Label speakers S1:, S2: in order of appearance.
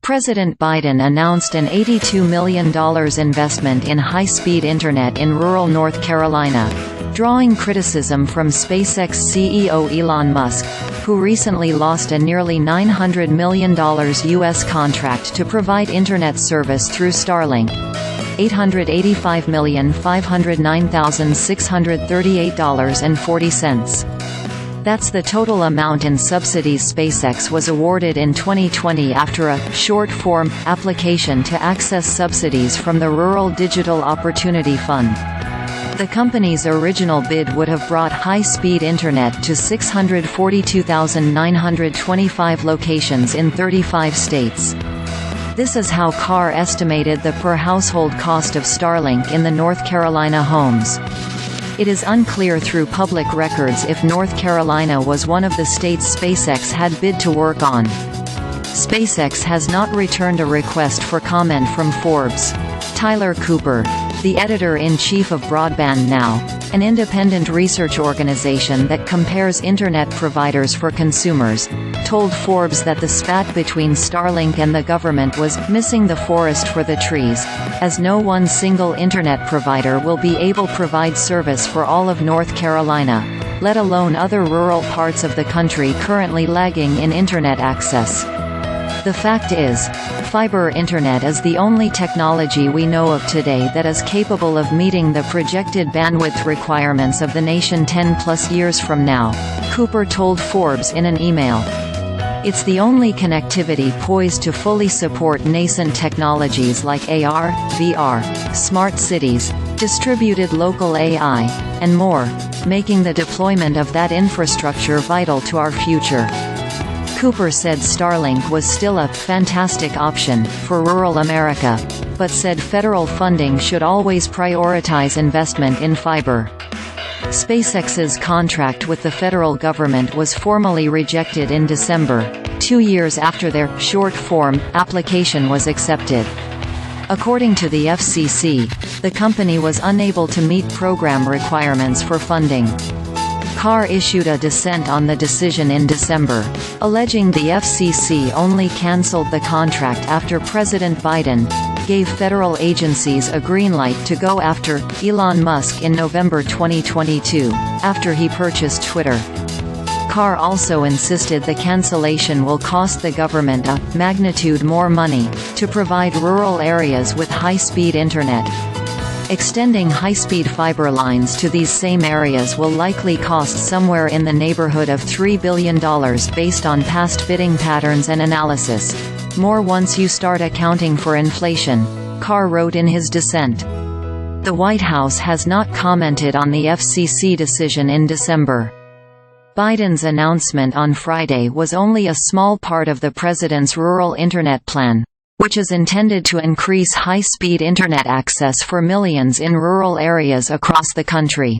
S1: President Biden announced an $82 million investment in high-speed internet in rural North Carolina, drawing criticism from SpaceX CEO Elon Musk, who recently lost a nearly $900 million U.S. contract to provide internet service through Starlink. $885,509,638.40. That's the total amount in subsidies SpaceX was awarded in 2020 after a short-form application to access subsidies from the Rural Digital Opportunity Fund. The company's original bid would have brought high-speed internet to 642,925 locations in 35 states. This is how Carr estimated the per-household cost of Starlink in the North Carolina homes. It is unclear through public records if North Carolina was one of the states SpaceX had bid to work on. SpaceX has not returned a request for comment from Forbes. Tyler Cooper, the editor-in-chief of Broadband Now, an independent research organization that compares internet providers for consumers, told Forbes that the spat between Starlink and the government was missing the forest for the trees, as no one single internet provider will be able to provide service for all of North Carolina, let alone other rural parts of the country currently lagging in internet access. The fact is, fiber internet is the only technology we know of today that is capable of meeting the projected bandwidth requirements of the nation 10+ years from now, Cooper told Forbes in an email. It's the only connectivity poised to fully support nascent technologies like AR, VR, smart cities, distributed local AI, and more, making the deployment of that infrastructure vital to our future. Cooper said Starlink was still a fantastic option for rural America, but said federal funding should always prioritize investment in fiber. SpaceX's contract with the federal government was formally rejected in December, 2 years after their short-form application was accepted. According to the FCC, the company was unable to meet program requirements for funding. Carr issued a dissent on the decision in December, alleging the FCC only canceled the contract after President Biden gave federal agencies a green light to go after Elon Musk in November 2022, after he purchased Twitter. Carr also insisted the cancellation will cost the government a magnitude more money to provide rural areas with high-speed internet. Extending high-speed fiber lines to these same areas will likely cost somewhere in the neighborhood of $3 billion based on past bidding patterns and analysis. More once you start accounting for inflation, Carr wrote in his dissent. The White House has not commented on the FCC decision in December. Biden's announcement on Friday was only a small part of the president's rural internet plan, which is intended to increase high-speed internet access for millions in rural areas across the country.